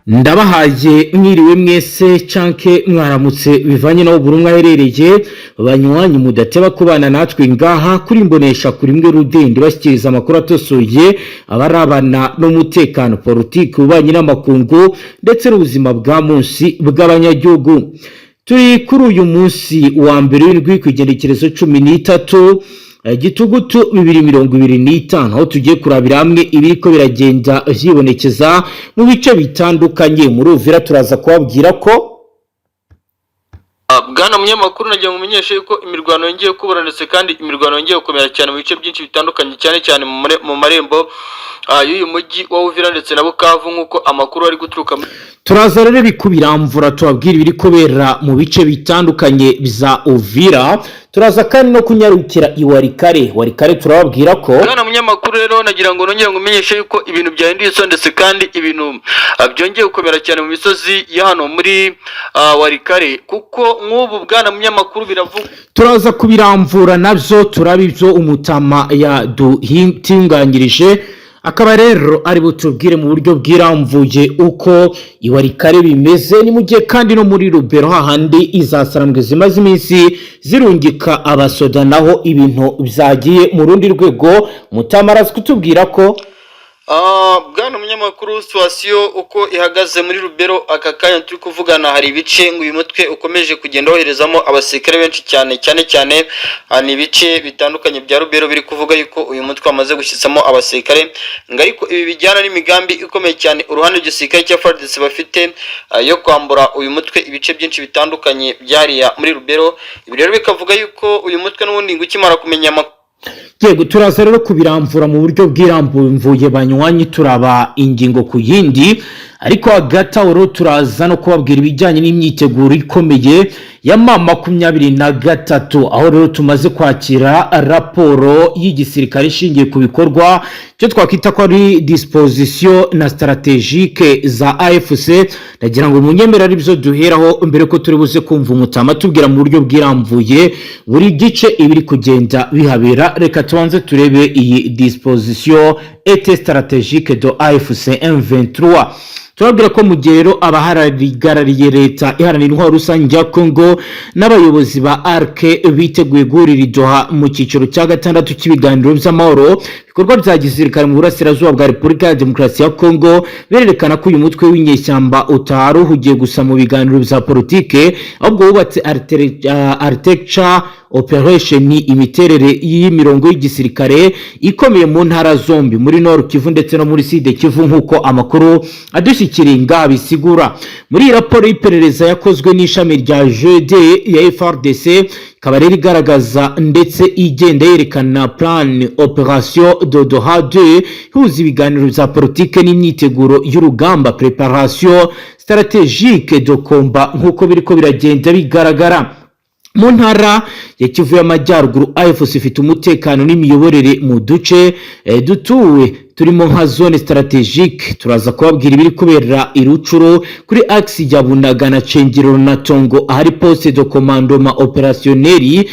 Ndabahaye mwiriwe mwese canke mwaramutse bivanye no burumwe aherereye banywanyi mudateba kubana natwe ngaha kuri imbonesha kuri mwe rudende bashyikiriza amakuru atosoye abarabana n'umutekano politiki ubanye n'amakungu ndetse n'ubuzima bwa munsi bw'abanyagihugu. Turi kuri uyu munsi wa mbere w'indwi kwigendekerezo 13 Gitugutu 2025 aho tugiye kurabira hamwe ibiriko biragenda vyibonekeza mu bice bitandukanye. Muri Uvira turaza kubabwira ko Bwana munyamakuru nagiye mumenyeshe yuko imirwano yongeye kubura ndetse kandi imirwano yongeye gukomera cyane mu bice byinshi bitandukanye cyane mu marembo y'uyu mujyi wa Uvira ndetse na Bukavu nk'uko amakuru ari guturuka. Turaza rero bikubiramvura tubabwira ibiri kubera mu bice bitandukanye biza Uvira. Turaza kandi no kunyarukira Warikare turababwira ko Bwana munyamakuru rero nagira ngo nongere ngumenyeshe yuko ibintu byahinduye ndetse kandi ibintu byongeye gukomera cyane mu misozi ya hano muri Warikare kuko nk'ubu bwana munyamakuru biravuga. Turaza kubiramvura navyo turabivyo umutama ya duhingangirije akaba rero ari butubwire mu buryo bwiramvuye uko Iwarikare bimeze. Ni mu gihe kandi no muri Rubero hahandi izasarambwe zimaze iminsi zirungika abasoda naho ibintu byagiye mu rundi rwego. Mutamara kutubwira ko bwana munyamakuru situation uko ihagaze muri Rubero aka kanya turi kuvugana hari ibice ngo uyu mutwe ukomeje kugenda woherezamo abasirikare benshi cyane ni ibice bitandukanye bya Rubero biri kuvuga yuko uyu mutwe amaze gushyitsamo abasirikare ngo ariko ibi bijyana n'imigambi ikomeye cyane uruhande rw'igisirikare cya FARDC bafite yo kwambura uyu mutwe ibice byinshi bitandukanye byariya muri Rubero. Ibi rero bikavuga yuko uyu mutwe n'ubundi ngo ukimara kumenya Yego turaza rero kubiramvura mu buryo bw'irambuye banywanyi turaba ingingo ku yindi, ariko hagati aho rero turaza no kubabwira ibijyanye n'imyiteguro ikomeye ya M23 aho rero tumaze kwakira raporo y'igisirikare ishingiye ku bikorwa cyo twakwita ko ari disposition na strategique za AFC. Ndagira ngo munyemera ari byo duheraho mbere ko turi buze kumva umutama tubwira mu buryo bw'iramvuye buri gice ibiri kugenda bihabera. Reka tubanze turebe iyi disposition et stratégique de AFC M23. Turabwira ko mu gihe rero abahararigarariye leta iharanira intwaro rusange ya Congo n'abayobozi ba ARC biteguye guhurira Doha mu cyiciro cya gatandatu cy'ibiganiro by'amahoro bikorwa bya gisirikare mu burasirazuba bwa Repubulika ya Demokarasi ya Congo, berekana ko uyu mutwe w'inyeshyamba utaruhugiye gusa mu biganiro bya politike ahubwo wubatse architecture operation imiterere y'imirongo y'igisirikare ikomeye mu ntara zombi muri Nord Kivu ndetse no muri Sud Kivu nk'uko amakuru adushyikiriye ngaha bisigura. Muri raporo y'iperereza yakozwe n'ishami rya JD ya FARDC ikaba rero igaragaza ndetse igenda yerekana plan operation de Doha 2 ihuza ibiganiro bya politike n'imyiteguro y'urugamba préparation stratégique de combat nk'uko biriko biragenda bigaragara. Mu ntara ya Kivu y'Amajyaruguru AFC ifite umutekano n'imiyoborere mu duce dutuwe turimo nka zone strategique. Turaza kubabwira ibiri kubera irucuro kuri axe ya Bunaga na Cengero na Tongo ahari poste de commandement opérationnel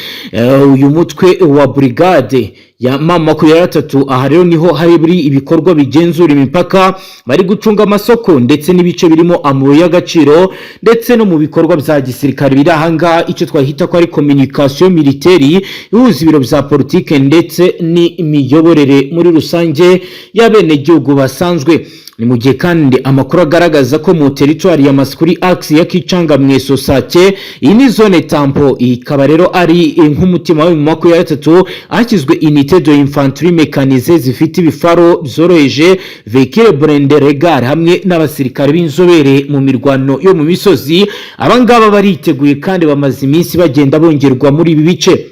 uyu mutwe wa brigade ya M23. Aha rero niho hari ibikorwa bigenzura imipaka, bari gucunga amasoko ndetse n'ibice birimo amabuye y'agaciro ndetse no mu bikorwa bya gisirikare biri ahanga icyo twahita ko ari communication militaire ihuza ibiro bya politike ndetse n'imiyoborere muri rusange y'abenegihugu basanzwe. Ni mu gihe kandi amakuru agaragaza ko mu territoire ya Maskuri axe ya Kicanga Mweso Sake iyi ni zone tampo, ikaba rero ari nk'umutima wa M23 akizwe unité de infanterie mécanisée zifite ibifaro byoroheje véhicule blindé regard hamwe n'abasirikare b'inzobere mu mirwano yo mu misozi. Abangaba bariteguye kandi bamaze iminsi bagenda bongerwa muri ibi bice.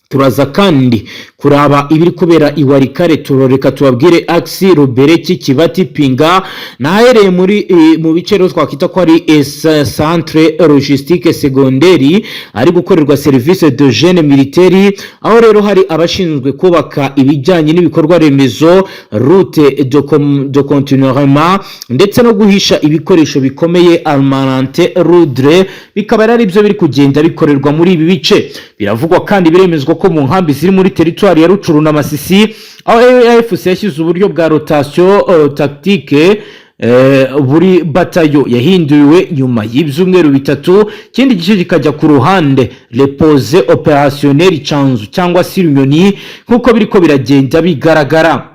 Turaza kandi kuraba ibiri kubera Iwarikare turoreka tubabwire axe Rubereki Kibati Pinga nahereye mu bice rero twakwita ko ari centre logistique secondaire ari gukorerwa service de jeune militaire, aho rero hari abashinzwe kubaka ibijyanye n'ibikorwa remezo route de continuellement ndetse no guhisha ibikoresho bikomeye armamente rudre, bikaba ari byo biri kugenda bikorerwa muri ibi bice. Biravugwa kandi biremezwa ko mu nkambi ziri muri territoire ya Rucuru na Masisi aho AFC yashyize uburyo bwa rotation tactique buri batayo yahinduwe nyuma y'ibyumweru bitatu, ikindi gice kikajya ku ruhande repose opérationnel Canzu cyangwa se Runyoni nk'uko biriko biragenda bigaragara.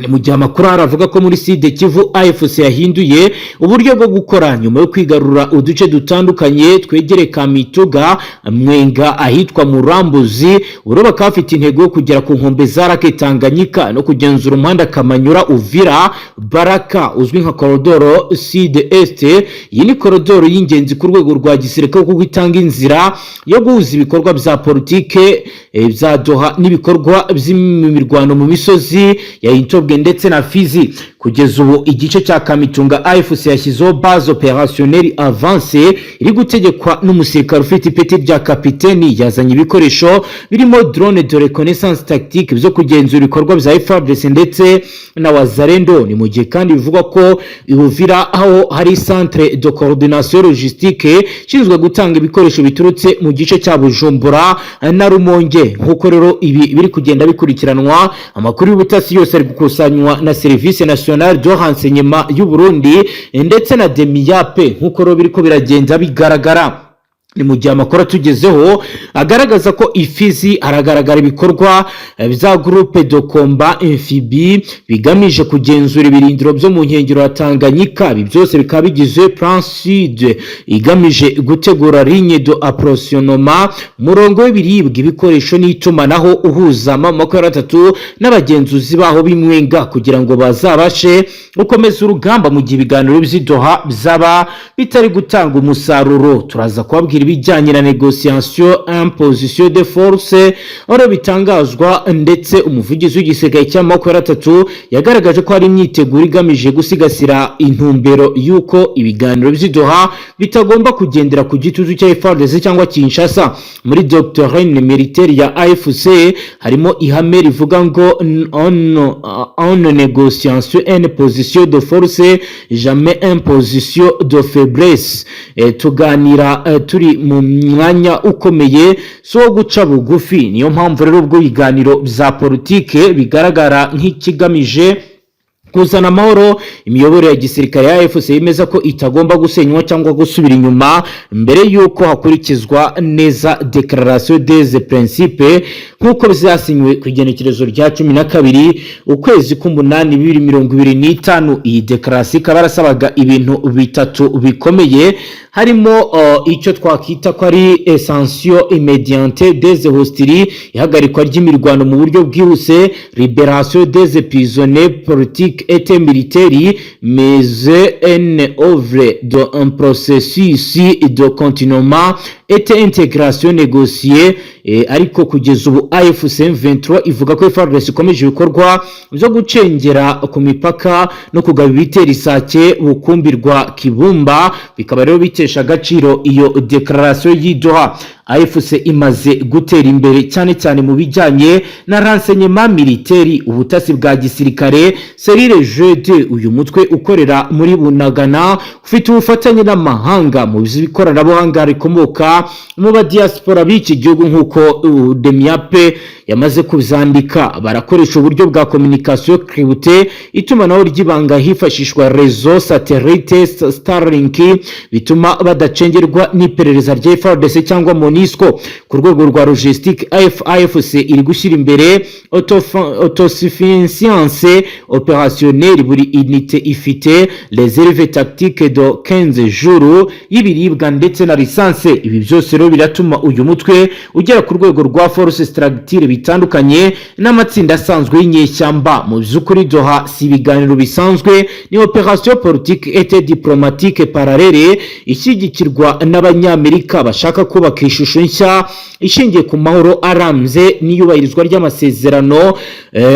Ni mu gihe amakuru aravuga ko muri Sud Kivu AFC yahinduye uburyo bwo gukora nyuma yo kwigarura uduce dutandukanye twegere Kamituga, Mwenga, ahitwa Murambuzi. Ubu bakaba bafite intego yo kugera ku nkombe za Lake Tanganyika no kugenzura umuhanda Kamanyura Uvira Baraka uzwi nka koridoro Sud Est. Iyi ni koridoro y'ingenzi ku rwego rwa gisirikare kuko itanga inzira yo guhuza ibikorwa bya politike bya Doha n'ibikorwa by'imirwano mu misozi ya Intobwe ndetse na Fizi. Kugeza ubu igice cya Kamitunga AFC yashyizeho base opérationnelle avancée iri gutegekwa n'umusirikare ufite ipeti rya kapiteni. Yazanye ibikoresho birimo drone de reconnaissance tactique byo kugenzura ibikorwa bya FARDC ndetse na Wazalendo. Ni mu gihe kandi bivugwa ko Uvira aho hari centre de coordination logistique ishinzwe gutanga ibikoresho biturutse mu gice cya Bujumbura na Rumonge. Nk'uko rero ibi biri kugenda bikurikiranwa, amakuru y'ubutasi yose ari gukusanywa na Service National de Renseignement y'u Burundi ndetse na Demiyape nk'uko rero biriko biragenda bigaragara. Ni mu gihe amakuru atugezeho agaragaza ko Ifizi aragaragara ibikorwa bya groupe de combat amphibie bigamije kugenzura ibirindiro byo mu nkengero ya Tanganyika. Ibi byose bikaba bigize Plan Sud igamije gutegura ligne de approvisionnement, murongo w'ibiribwa, ibikoresho n'itumanaho uhuza amakuru atatu n'abagenzuzi baho b'Imwenga kugira ngo bazabashe gukomeza urugamba mu gihe ibiganiro by'Doha byaba bitari gutanga umusaruro. Turaza kubabwira ibijyanye na négociation imposition de force aho bitangazwa, ndetse umuvugizi w'igisirikare cy'amakuru atatu yagaragaje ko hari imyiteguro igamije gusigasira intumbero y'uko ibiganiro by'Doha bitagomba kugendera ku gitutu cya FARDC cyangwa Kinshasa. Muri doctrine militaire ya AFC harimo ihame rivuga ngo en négociation une position de force jamais imposition de faiblesse. Tuganira turi mu mwanya ukomeye so guca bugufi. Niyo mpamvu rero ubwo ibiganiro bya politike bigaragara nk'ikigamije kuzana amahoro, imiyoborere ya gisirikare ya AFC yemeza ko itagomba gusenywa cyangwa gusubira inyuma mbere yuko hakurikizwa neza Declaration des Principes nk'uko byasinywe ku igenekerezo rya 12 ukwezi k'umunani 2025. Iyi declaration ikaba yarasabaga ibintu bitatu bikomeye, harimo icyo twakita ko ari sanction immédiate des hostilités, ihagarikwa ry'imirwano mu buryo bwihuse, libération des prisonniers politiques et militaires, mais en œuvre d'un processus de continuement et intégration négociée. Ariko kugeza ubu AFC M23 ivuga ko FARDC ikomeje ibikorwa byo gucengera ku mipaka no kugaba ibitera isake bukumbirwa Kibumba, bikaba rero bitesha agaciro iyo declaration y'Doha. AFC imaze gutera imbere cyane cyane mu bijyanye na renseignement militaire, ubutasi bwa gisirikare. Serire Jeudi, uyu mutwe ukorera muri Bunagana ufite ubufatanye n'amahanga mu bikoranabuhanga rikomoka mu ba diaspora b'iki gihugu nk'uko Demiyape yamaze kuzandika. Barakoresha uburyo bwa communication cryptée, itumanaho ry'ibanga hifashishwa réseau satellite Starlink, bituma badacengerwa n'iperereza rya FARDC cyangwa MONUSCO. Ku rwego rwa logistique AFC iri gushyira imbere autosuffisance opérationnelle, buri unité ifite réserve tactique de 15 jours y'ibiribwa ndetse na lisanse. Ibi byose rero biratuma uyu mutwe ugera ku rwego rwa force stratégique bitandukanye n'amatsinda asanzwe y'inyeshyamba. Mu by'ukuri Doha si ibiganiro bisanzwe, ni opération politique et diplomatique parallèle ishyigikirwa n'Abanyamerika bashaka kubaka ishusho nshya ishingiye ku mahoro arambye n'iyubahirizwa ry'amasezerano.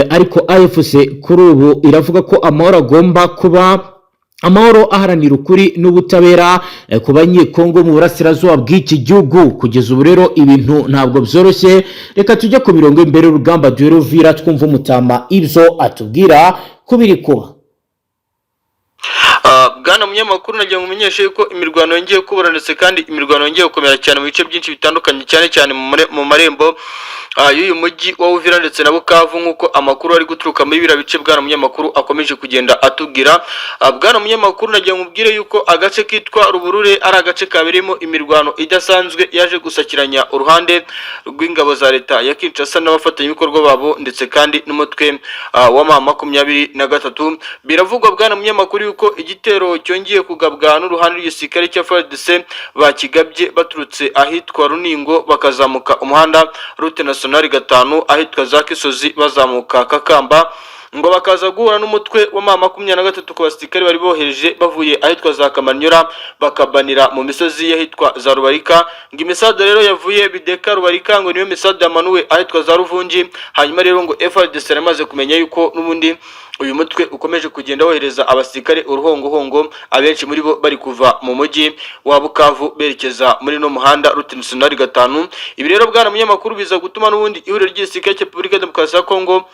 Ariko AFC kuri ubu iravuga ko amahoro agomba kuba amahoro aharanira ukuri n'ubutabera ku banyekongo mu burasirazuba bw'iki gihugu. Kugeza ubu rero ibintu ntabwo byoroshye. Reka tujye ku mirongo imbere urugamba duhere Uvira twumva umutama ibyo atubwira kubiri kuba. bwana munyamakuru nagira ngo umenyeshe yuko imirwano yongeye kubura ndetse kandi imirwano yongeye gukomera cyane mu bice byinshi bitandukanye cyane cyane mu marembo y'uyu mujyi wa Uvira ndetse na Bukavu nk'uko amakuru ari guturuka muri bira bice bwana munyamakuru akomeje kugenda atubwira. Bwana munyamakuru nagira ngo mubwire yuko agace kitwa Ruburure ari agace kabereyemo imirwano idasanzwe yaje gusakiranya uruhande rw'ingabo za leta ya Kinshasa n'abafatanyabikorwa babo ndetse kandi n'umutwe wa M23. Biravugwa bwana munyamakuru yuko igitero cyongeye kugabwa n'uruhande rw'igisirikare cya FARDC bakigabye baturutse ahitwa Runingo bakazamuka umuhanda route nationale 5 ahitwa za Kisozi bazamuka Kakamba ngo bakaza guhura n'umutwe wa M23 ku basirikare bari bohereje bavuye ahitwa za Kamanyura bakabanira mu misozi y'ahitwa za Rubarika. Ngo imisada rero yavuye Bideka Rubarika ngo niyo misada yamanuwe ahitwa za Ruvungi. Hanyuma rero ngo FARDC yamaze kumenya yuko n'ubundi uyu mutwe ukomeje kugenda wohereza abasirikare uruhongohongo, abenshi muri bo bari kuva mu mujyi wa Bukavu berekeza muri no muhanda route nationale 5. Ibi rero bwana munyamakuru biza gutuma n'ubundi ihuriro ry'igisirikare cya Repubulika Demokarasi ya Kongo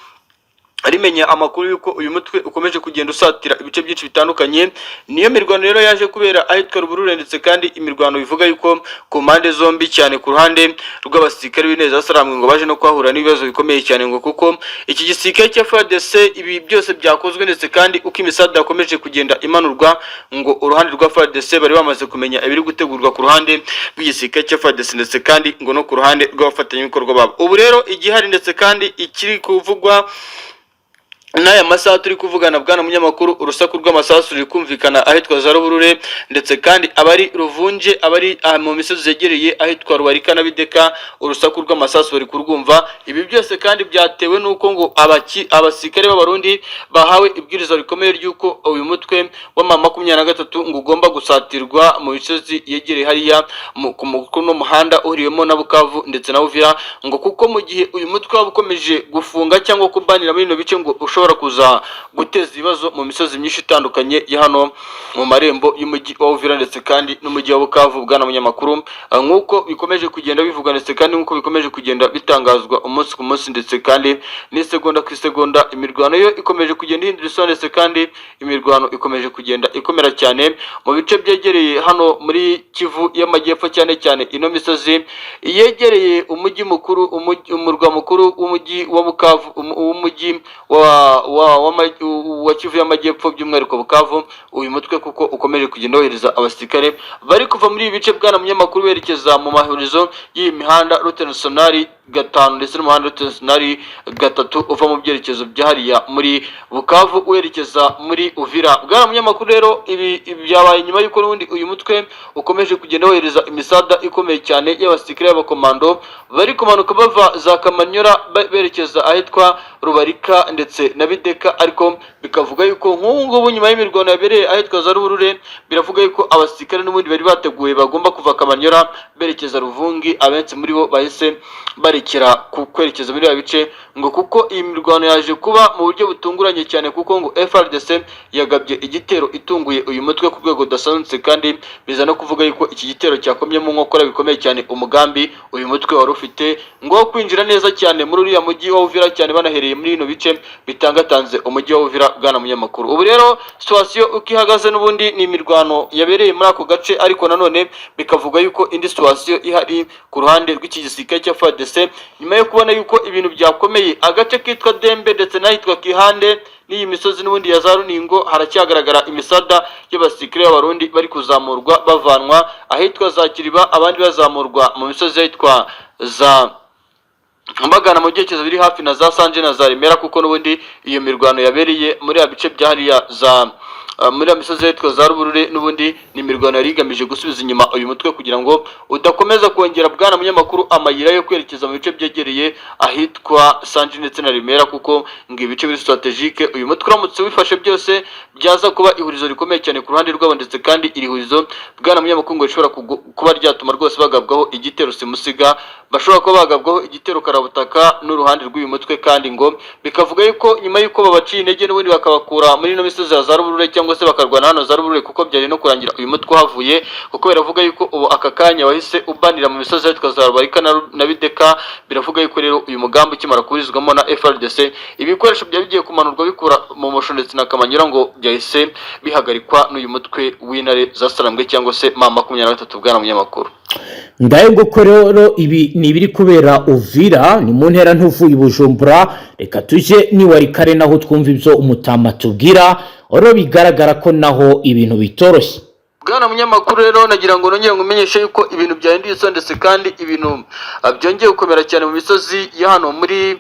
arimenya amakuru yuko uyu mutwe ukomeje kugenda usatira ibice byinshi bitandukanye. Niyo mirwano rero yaje kubera ahitwa Ruburure ndetse kandi imirwano bivuga yuko ku mpande zombi cyane ku ruhande rw'abasirikare b'ineza saramwe ngo baje no kwahura n'ibibazo bikomeye cyane ngo kuko iki gisirikare cya FARDC ibi byose byakozwe ndetse kandi uko imisada yakomeje kugenda imanurwa ngo uruhande rwa FARDC bari bamaze kumenya ibiri gutegurwa ku ruhande rw'igisirikare cya FARDC ndetse kandi ngo no ku ruhande rw'abafatanyabikorwa babo. Ubu rero igihari ndetse kandi ikiri kuvugwa n'aya masaha turi kuvugana bwana munyamakuru, urusaku rw'amasasu ruri kumvikana ahitwa za Ruburure ndetse kandi abari Ruvunje abari mu misozi zegereye ahitwa Rubarika na Bideka urusaku rw'amasasu bari kurwumva. Ibi byose kandi byatewe nuko ngo abasirikare b'abarundi bahawe ibwiriza rikomeye ry'uko uyu mutwe wa M23 ngo ugomba gusatirwa mu misozi yegereye hariya ku no muhanda uhuriyemo na Bukavu ndetse na Uvira ngo kuko mu gihe uyu mutwe wabukomeje gufunga cyangwa kubanira muri no bice ngo kuza guteza ibibazo mu misozi myinshi itandukanye ya hano mu marembo y'umujyi wa Uvira ndetse kandi n'umujyi wa Bukavu bwana munyamakuru, nk'uko bikomeje kugenda bivuga ndetse kandi nk'uko bikomeje kugenda bitangazwa umunsi ku munsi ndetse kandi n'isegonda ku isegonda. Imirwano yo ikomeje kugenda ihindura isura ndetse kandi imirwano ikomeje kugenda ikomera cyane mu bice byegereye hano muri Kivu y'Amajyepfo cyane cyane ino misozi yegereye umujyi mukuru umurwa mukuru w'umujyi wa Bukavu umujyi wa Kivu y'Amajyepfo by'umwihariko Bukavu. Uyu mutwe kuko ukomeje kugenda wohereza abasirikare bari kuva muri ibi bice bwana munyamakuru berekeza mu mahurizo y'iyi mihanda route nationale 5 ndetse n'umuhanda route nationale 3 uva mu byerekezo byahariya muri Bukavu werekeza muri Uvira. Bwana munyamakuru rero ibi byabaye nyuma y'uko n'ubundi uyu mutwe ukomeje kugenda wohereza imisada ikomeye cyane y'abasirikare b'abakomando bari kumanuka bava za Kamanyura berekeza ahitwa Rubarika ndetse na Bideka, ariko bikavuga yuko nk'ubu nyuma y'imirwano yabereye ahitwa za Ruburure biravuga yuko abasirikare n'ubundi bari bateguye bagomba kuva Kamanyura berekeza Ruvungi, abenshi muri bo bahise barekera kwerekeza muri bice ngo kuko iyi mirwano yaje kuba mu buryo butunguranye cyane kuko ngo FARDC yagabye igitero itunguye uyu mutwe ku rwego dasanzwe kandi biza no kuvuga yuko iki gitero cyakomye mu nkokora bikomeye cyane umugambi uyu mutwe wari ufite ngo kwinjira neza cyane muri uriya mujyi wa Uvira cyane banahereye muri ino bice bitangatanze umujyi wa Uvira bwana munyamakuru. Ubu rero situation uko ihagaze n'ubundi ni imirwano yabereye muri ako gace, ariko nanone bikavuga yuko indi situation ihari ku ruhande rw'iki gisirikare cya FARDC nyuma yo kubona yuko ibintu byakomeye agace kitwa Dembe ndetse n'ahitwa Kihande n'iyi misozi n'ubundi ya za Runingo haracyagaragara imisada y'abasirikare b'abarundi bari kuzamurwa bavanwa ahitwa za Kiriba abandi bazamurwa mu misozi yitwa za Mbagana mu byerekezo biri hafi na za Sanje na za Remera kuko n'ubundi iyo mirwano yabereye muri abice byahariya za muri amisozi yitwa za Ruburure n'ubundi ni imirwano yari igamije gusubiza inyuma uyu mutwe kugira ngo udakomeza kongera bwana munyamakuru amayira yo kwerekeza mu bice byegereye ahitwa Sanje ndetse na Remera kuko ngo ibice biri strategique uyu mutwe uramutse wifashe byose byaza kuba ihurizo rikomeye cyane ku ruhande rwabo ndetse kandi iri hurizo bwana munyamakuru ngo rishobora kuba ryatuma rwose bagabwaho igitero simusiga bashobora kuba bagabwaho igitero karabutaka n'uruhande rw'uyu mutwe, kandi ngo bikavuga yuko nyuma y'uko babaciye intege n'ubundi bakabakura muri ino misozi ya za Ruburure cyangwa se bakarwana hano za Ruburure, kuko byaje no kurangira uyu mutwe uhavuye, kuko biravuga yuko ubu aka kanya wahise ubanira mu misozi yitwa za Rubarika na Bideka. Biravuga yuko rero uyu mugambi ukimara kuburizwamo na FRDC, ibikoresho byari bigiye kumanurwa bikura mu Musho ndetse na Kamanyura ngo byahise bihagarikwa n'uyu mutwe w'intare za Sarambwe cyangwa se M23. Bwana munyamakuru, ngayo nguko rero ibi ni ibiri kubera Uvira, ni mu ntera ntuvuye Bujumbura. Reka tuje ni Warikare naho twumva ibyo umutama tubwira, oro bigaragara ko naho ibintu bitoroshye. Bwana munyamakuru rero nagira ngo nongere ngumenyeshe yuko ibintu byahinduye ndetse kandi ibintu byongeye gukomera cyane mu misozi ya hano muri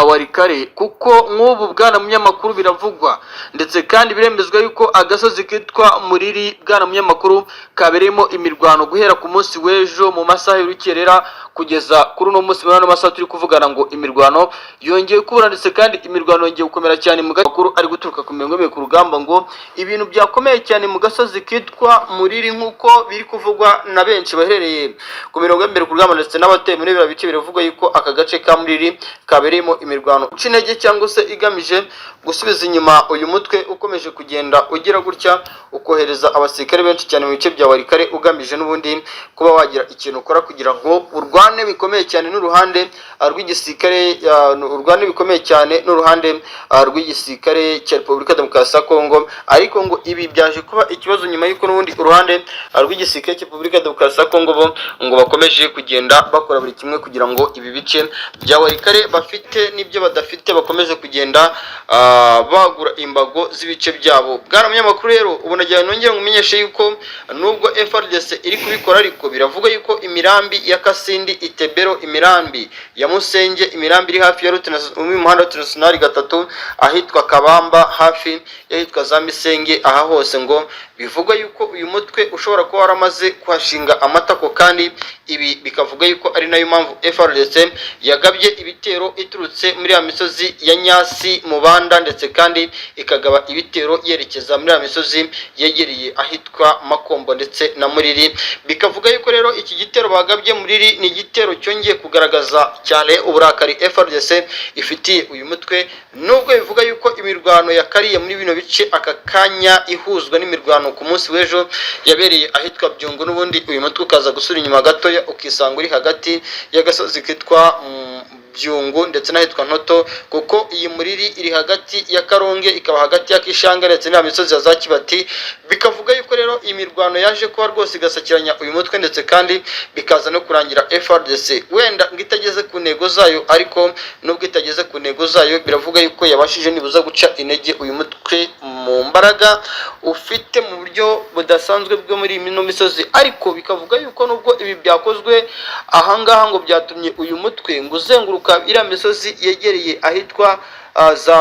Warikare, kuko nk'ubu bwana munyamakuru biravugwa ndetse kandi biremezwa yuko agasozi kitwa Muriri, bwana munyamakuru, kabereyemo imirwano guhera ku munsi w'ejo mu masaha y'urukerera kugeza kuri uno munsi muri masaha turi kuvugana, ngo imirwano yongeye kubura ndetse kandi imirwano yongeye gukomera cyane mu makuru ari guturuka ku mirongo ku rugamba, ngo ibintu byakomeye cyane mu gasozi kitwa Muriri nk'uko biri kuvugwa na benshi bahereye ku mirongo y'embere ku rugamba ndetse n'abateye muri biriya bice. Biravuga yuko aka gace ka Muriri kabereyemo imirwano uca intege cyangwa se igamije gusubiza inyuma uyu mutwe ukomeje kugenda ugira gutya ukohereza abasirikare benshi cyane mu bice bya Warikare, ugamije n'ubundi kuba wagira ikintu ukora kugira ngo urwane bikomeye cyane n'uruhande rw'igisirikare, urwane bikomeye cyane n'uruhande rw'igisirikare cya Repubulika Demokarasi ya Kongo. Ariko ngo ibi byaje kuba ikibazo nyuma y'uko n'ubundi uruhande rw'igisirikare cya Repubulika Demokarasi ya Kongo bo ngo bakomeje kugenda bakora buri kimwe kugira ngo ibi bice bya Warikare bafite n'ibyo badafite bakomeje kugenda bagura imbago z'ibice byabo. Bwana munyamakuru rero ubu nagira nongere ngumenyeshe yuko nubwo FRDC iri kubikora, ariko biravuga yuko imirambi ya Kasindi, Itebero, imirambi ya Musenge, imirambi iri hafi ya umuhanda wa Nationale 3 ahitwa Kabamba, hafi y'ahitwa za Misenge, aha hose ngo bivuga yuko uyu mutwe ushobora kuba waramaze kuhashinga amatako, kandi ibi bikavuga yuko ari nayo mpamvu FRDC yagabye ibitero iturutse muri ya misozi ya Nyasi, Mubanda ndetse kandi ikagaba ibitero yerekeza muri ya misozi yegereye ahitwa Makombo ndetse na Muriri. Bikavuga yuko rero iki gitero bagabye Muriri ni igitero cyongeye kugaragaza cyane uburakari FRDC ifitiye uyu mutwe, nubwo bivuga yuko imirwano yakariye muri bino bice aka kanya ihuzwa n'imirwano ku munsi w'ejo yabereye ahitwa Byungu, n'ubundi uyu mutwe ukaza gusura inyuma gatoya ukisanga uri hagati y'agasozi kitwa Byungu ndetse n'ahitwa Ntoto, kuko iyi Muriri iri hagati ya Karonge ikaba hagati ya Kishanga ndetse na misozi ya za Kibati. Bikavuga yuko rero imirwano yaje kuba rwose igasakiranya uyu mutwe ndetse kandi bikaza no kurangira FRDC wenda ngo itageze ku ntego zayo, ariko nubwo itageze ku ntego zayo biravuga yuko yabashije nibuza guca intege uyu mutwe mu mbaraga ufite mu buryo budasanzwe bwo muri ino misozi. Ariko bikavuga yuko nubwo ibi byakozwe ahangaha ngo byatumye uyu mutwe ngo uzenguruka iriya misozi yegereye ahitwa za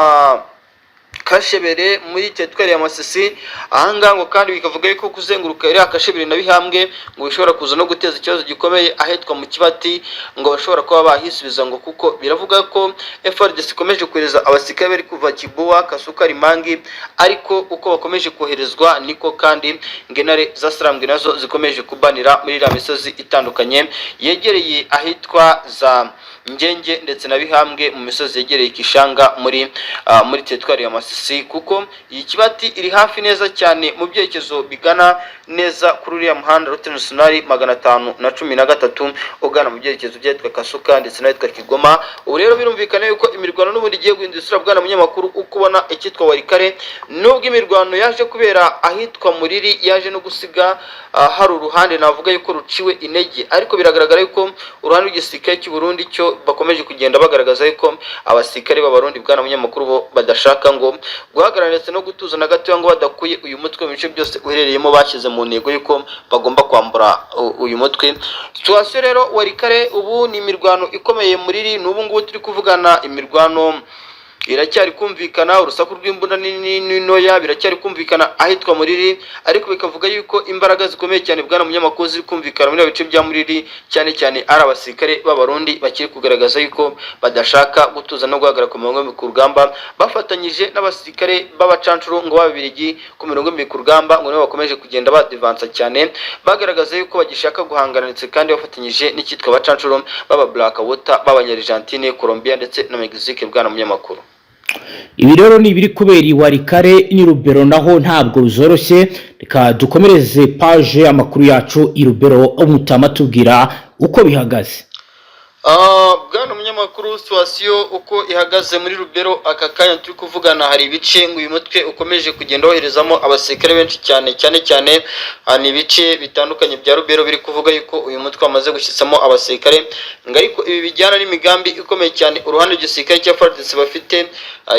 Kashebere muri teritwari ya Masisi, ahangaha ngo kandi bikavuga yuko kuzenguruka iriya Kashebere na Bihambwe ngo bishobora kuza no guteza ikibazo gikomeye ahitwa mu Kibati, ngo bashobora kuba bahisubiza, ngo kuko biravuga ko FRDC ikomeje kohereza abasirikare bari kuva Kibuwa, Kasuka, Rimangi, ariko uko bakomeje koherezwa niko kandi ngenare za Sarambwe nazo zikomeje kubanira muri iriya misozi itandukanye yegereye ahitwa za Ngenge ndetse na Bihambwe mu misozi yegereye Kishanga muri teritwari ya Masisi, kuko iyi Kibati iri hafi neza cyane mu byerekezo bigana neza kuri uriya muhanda Route Nationale 513 ugana mu byerekezo byitwa Kasuka ndetse n'ahitwa Kigoma. Ubu rero birumvikana yuko imirwano n'ubundi igiye guhindura bwana munyamakuru, uko ubona icyitwa Warikare nubwo imirwano yaje kubera ahitwa Muriri yaje no gusiga hari uruhande navuga yuko ruciwe intege, ariko biragaragara yuko uruhande rw'igisirikare cy'u Burundi cyo bakomeje kugenda bagaragaza yuko abasirikare b'abarundi bwana munyamakuru bo badashaka ngo guhagarara ndetse no gutuza na gato ngo badakuye uyu mutwe mu bice byose uherereyemo, bashyize mu ntego yuko bagomba kwambura uyu mutwe. Situation rero Warikare ubu ni imirwano ikomeye Muriri, n'ubu ngubu turi kuvugana imirwano iracyari kumvikana, urusaku rw'imbunda nini ntoya biracyari kumvikana ahitwa Muriri, ariko bikavuga yuko imbaraga zikomeye cyane bwana munyamakuru ziri kumvikana muri bice bya Muriri, cyane cyane ari abasirikare b'abarundi bakiri kugaragaza yuko badashaka gutuza no guhagarara ku mirongo ku rugamba, bafatanyije n'abasirikare b'abacancuro ngo babirigi ku mirongo ku rugamba, ngo nibo bakomeje kugenda badivansa cyane, bagaragaza yuko bagishaka guhangana ndetse kandi bafatanyije n'icyitwa abacancuro baba Black Water b'Abanyargentine, Colombia ndetse na Mexique bwana munyamakuru. Ibi rero ni ibiri kubera iwarikare ni Rubero, naho ntabwo bizoroshye. Reka dukomereze page amakuru yacu i Rubero, umutama tubwira uko bihagaze. Bwana munyamakuru, situation uko ihagaze muri Rubero aka kanya turi kuvugana, hari ibice ngo uyu mutwe ukomeje kugenda woherezamo abasirikare benshi cyane ni ibice bitandukanye bya Rubero biri kuvuga yuko uyu mutwe wamaze gushyitsamo abasirikare, ngo ariko ibi bijyana n'imigambi ikomeye cyane uruhande rw'igisirikare cya FARDC bafite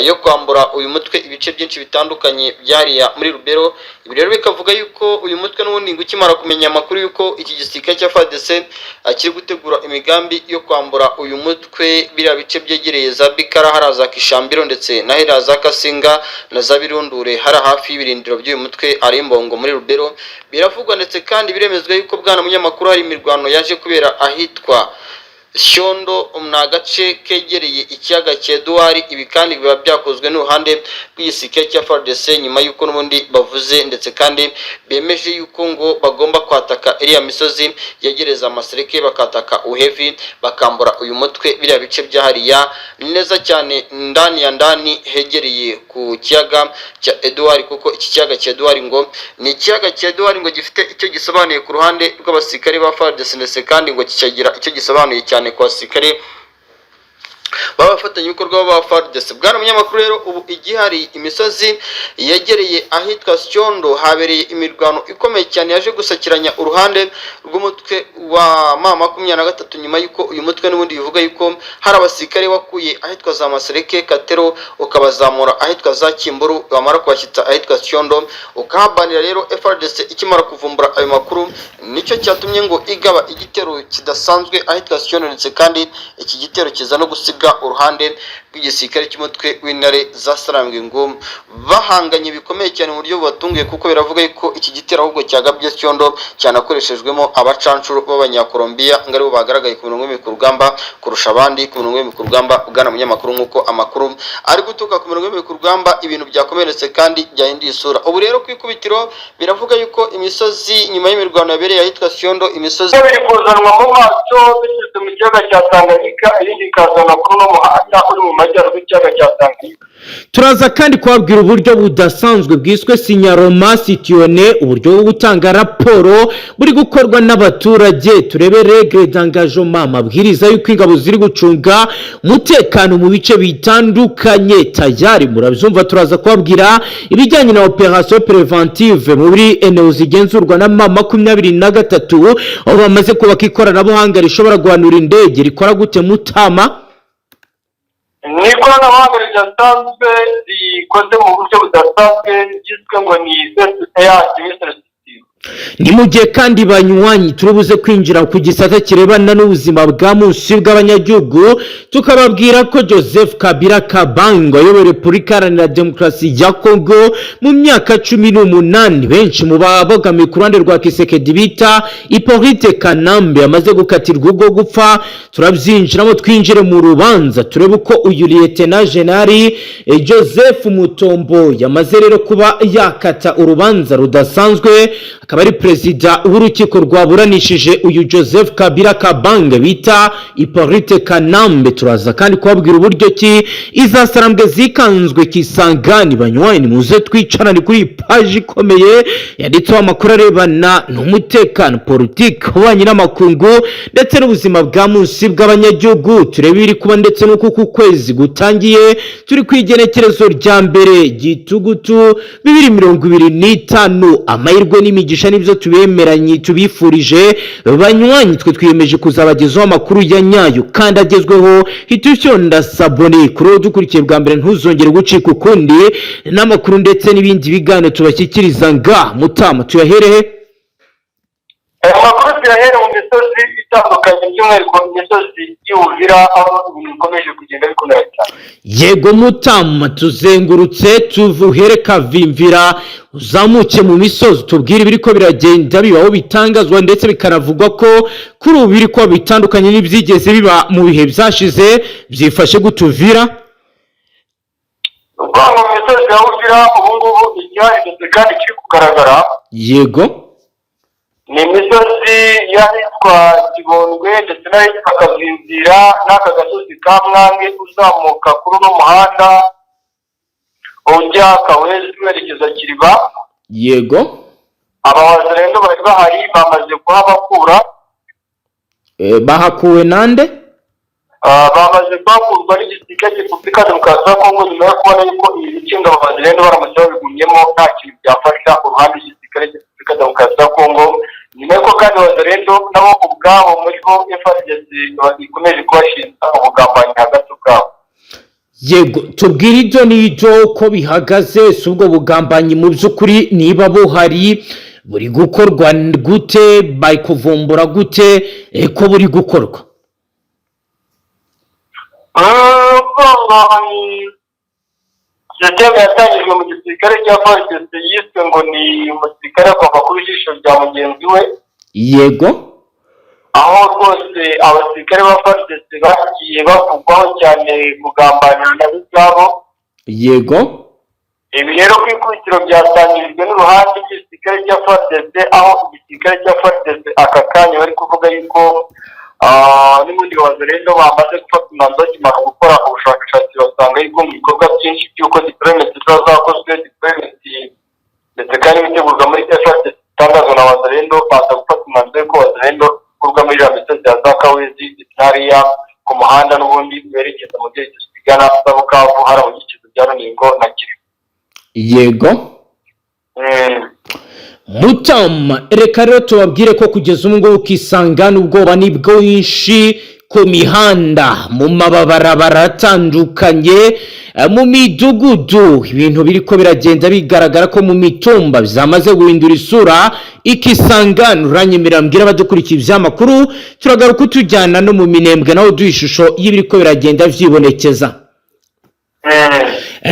yo kwambura uyu mutwe ibice byinshi bitandukanye byariya muri Rubero. Ibi rero bikavuga yuko uyu mutwe n'ubundi ngo ukimara kumenya amakuru yuko iki gisirikare cya FARDC kiri gutegura imigambi yo kwambura uyu mutwe biriya bice byegereye za Bikara, haraza Kishambiro ndetse na hera za Kasinga na za Birundure, hari hafi y'ibirindiro by'uyu mutwe ari Imbongo muri Rubero. Biravugwa ndetse kandi biremezwa yuko bwana munyamakuru hari imirwano yaje kubera ahitwa Shondo, agace kegereye ikiyaga cya Edouard. Ibi kandi biba byakozwe n'uruhande rw'igisirikare cya FARDC nyuma y'uko n'ubundi bavuze ndetse kandi bemeje yuko ngo bagomba kwataka iriya misozi yegereza amasereke, bakataka uhevi bakambura uyu mutwe biriya bice byahariya neza cyane ndani hegereye ku kiyaga cya Edouard, kuko iki kiyaga cya Edouard ngo ni ikiyaga cya Edouard ngo gifite icyo gisobanuye ku ruhande rw'abasirikare ba FARDC ndetse kandi ngo kicagira icyo gisobanuye cyane ku basirikare babafatanyabikorwa ba FARDC. Bwana munyamakuru rero ubu igihari imisozi yegereye ahitwa Shondo habereye imirwano ikomeye cyane yaje gusakiranya uruhande rw'umutwe wa M23 nyuma yuko uyu mutwe n'ubundi bivuga yuko hari abasirikare wakuye ahitwa za Masereke Katero ukabazamura ahitwa za Kimburu, bamara kubashyitsa ahitwa Shondo ukahabanira. Rero FARDC ikimara kuvumbura ayo makuru nicyo cyatumye ngo igaba igitero kidasanzwe ahitwa Shondo ndetse kandi iki gitero kiza no gusiga uruhande rw'igisirikare cy'umutwe w'intare za Sarambwe ngo bahanganye bikomeye cyane mu buryo bubatunguye, kuko biravuga yuko iki gitero ahubwo cyagabye Shondo cyanakoreshejwemo abacancuro b'Abanyakolombia ngo aribo bagaragaye ku mirongo ku rugamba kurusha abandi ku mirongo ku rugamba. Bwana munyamakuru, nk'uko amakuru ari gutuka ku mirongo ku rugamba ibintu byakomeretse kandi byahinduye isura. Ubu rero ku ikubitiro biravuga yuko imisozi nyuma y'imirwano yabereye ahitwa Shondo, imisozi biri kuzanwa mu maso binyuze mu kiyaga cya Tanganyika, irindi ikazana kuri uno muhanda uri mu majyaruguru y'ikiyaga cya Tanganyika. Turaza kandi kubabwira uburyo budasanzwe bwiswe Sinyaroma Sitione, uburyo bwo gutanga raporo buri gukorwa n'abaturage. Turebe regre d'engagement, amabwiriza y'uko ingabo ziri gucunga umutekano mu bice bitandukanye. Tayari murabyumva. Turaza kubabwira ibijyanye na operation preventive muri eneo zigenzurwa na M23, aho bamaze kubaka ikoranabuhanga rishobora guhanura indege. Rikora gute mutama? Ni ikoranabuhanga ridasanzwe rikoze mu buryo budasanzwe ryiswe ngo ni Air Defense System. Ni mu gihe kandi banywanyi turubuze kwinjira ku gisata kirebana n'ubuzima bwa munsi bw'abanyagihugu, tukababwira ko Joseph Kabila Kabange ayoboye Repubulika Iharanira Demokarasi ya Kongo mu myaka 18, benshi mu babogamiye ku ruhande rwa Kisekedi bita Hippolyte Kanambe amaze gukatirwa ubwo gupfa. Turabyinjiramo twinjire mu rubanza turebe uko uyu Lieutenant General Joseph Mutombo yamaze rero kuba yakata urubanza rudasanzwe. Akaba ari perezida w'urukiko rwaburanishije uyu Joseph Kabila Kabange bita Hippolyte Kanambe. Turaza kandi kubabwira uburyo ki izasarambwe zikanzwe Kisangani. Banywanyi muze twicarane kuri page ikomeye yanditseho amakuru arebana n'umutekano, politiki, ububanyi n'amakungu ndetse n'ubuzima bwa munsi bw'abanyagihugu. Turebe iri kuba ndetse n'uko ku kwezi gutangiye turi kwigenekerezo rya mbere Gitugutu 2025. Amahirwe n'imigisha nibyo tubemeranye tubifurije banywanyi. Twe twiyemeje kuzabagezaho amakuru ya nyayo kandi agezweho. Hitushonda sabone kuri dukurikiye bwa mbere ntuzongere gucika ukundi n'amakuru ndetse n'ibindi bigane tubashyikiriza nga mutama tuyaherehe. Amakuru tuyahere mu misozi itandukanye by'umwihariko imisozi y'Uvira aho ibintu bikomeje kugenda bikomera cyane. Yego Mutama, tuzengurutse tuvuhere Kavimvira uzamuke mu misozi tubwire ibiriko biragenda bibaho bitangazwa ndetse bikaravugwa ko kuri ubu biriko bitandukanye n'ibyigeze biba mu bihe byashize byifashe gutuvira. Ubwo mu misozi ya Uvira ubu ngubu igihari ndetse kandi kiri kugaragara. Yego. Ni imisozi y'ahitwa Kibondwe ndetse n'ahitwa Kavimvira n'aka gasozi ka Mwange uzamuka kuri uno muhanda ujya Kawezi werekeza Kiriba. Yego. Abawazalendo bari bahari bamaze kuhabakura. Bahakuwe nande? Bamaze kuhakurwa n'igisirikare cya Repubulika Demokarasi ya Kongo nyuma yo kubona yuko ibi bice ngo abawazalendo baramutse babigumyemo nta kintu byafasha uruhande rw'igisirikare cya Repubulika Demokarasi ya Kongo. Nyuma y'uko kandi abawazalendo nabo ubwabo muri bo FARDC ikomeje kubashinja ubugambanyi hagati bwabo. Yego, tubwire ibyo n'ibyo uko bihagaze, si ubwo bugambanyi mu by'ukuri niba buhari buri gukorwa gute, bari kuvumbura gute ko buri gukorwa? Sisiteme yatangijwe mu gisirikare cya FARDC yiswe ngo ni umusirikare akava ku ijisho rya mugenzi we. Yego. Aho rwose abasirikare ba FARDC bagiye bavugwaho cyane kugambanira n'ab'ibyabo. Yego. Ibi rero ku ikubitiro byatangirijwe n'uruhande rw'igisirikare cya FARDC, aho igisirikare cya FARDC aka kanya bari kuvuga yuko n'ubundi abawazalendo bamaze gufata umwanzuro bakimara gukora ubushakashatsi basanga yuko mu bikorwa byinshi by'uko deployment ziba zakozwe ndetse kandi bitegurwa muri FARDC bitangazwa na abawazalendo baza gufata umwanzuro yuko abawazalendo bikorwa muri iriya misozi ya za Kawezi hariya ku muhanda n'ubundi berekeza mu byerekezo bigana za Bukavu hari mu gice bya Runingo na Kivu. Yego. Mutama, reka rero tubabwire ko kugeza ubu ngubu ukisangana ubwoba ni bwinshi ku mihanda, mu mabarabara atandukanye, mu midugudu ibintu biriko biragenda bigaragara ko mu mitumba byamaze guhindura isura. Ikisangana uranyemera mbwira abadukurikiye ibyamakuru turagaruka tujyana no mu Minembwe naho duha ishusho y'ibiriko biragenda vyibonekeza.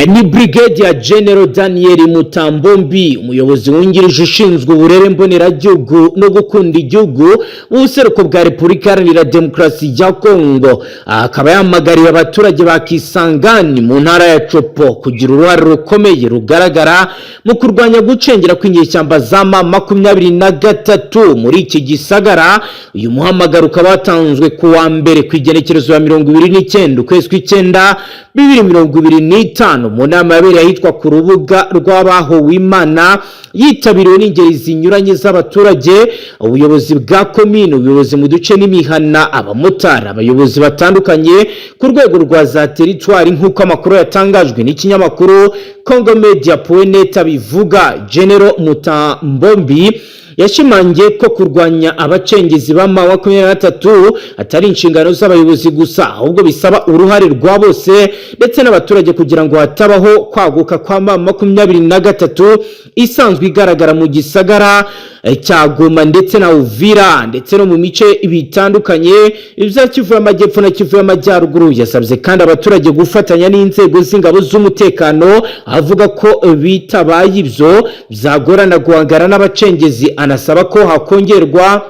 Ni Brigadier General Daniel Mutambombi, umuyobozi wungirije ushinzwe uburere mboneragihugu no gukunda igihugu mu buseruko bwa Repubulika Iharanira Demokarasi ya Kongo, akaba yamagariye abaturage ba Kisangani mu ntara ya Chopo kugira uruhare rukomeye rugaragara mu kurwanya gucengera kw'inyeshyamba za M23 muri iki gisagara. Uyu muhamagaro ukaba watanzwe ku wa mbere ku igenekerezo ya 29 ukwezi kw'icyenda 2025 mu nama yabereye ahitwa ku rubuga rw'abahowe Imana, yitabiriwe n'ingeri zinyuranye z'abaturage, ubuyobozi bwa komine, ubuyobozi mu duce n'imihana, abamotari, abayobozi batandukanye ku rwego rwa za teritwari nk'uko amakuru yatangajwe n'ikinyamakuru congomedia.net bivuga. General Mutambombi yashimangiye ko kurwanya abacengezi ba M23 atari inshingano z'abayobozi gusa, ahubwo bisaba uruhare rwa bose ndetse n'abaturage kugira ngo hatabaho kwaguka kwa M23 isanzwe igaragara mu gisagara cya Goma ndetse na Uvira ndetse no mu mice bitandukanye ibya Kivu y'Amajyepfo na Kivu y'Amajyaruguru. Yasabye kandi abaturage gufatanya n'inzego z'ingabo z'umutekano, avuga ko bitabaye ibyo byagorana guhangana n'abacengezi. Anasaba ko hakongerwa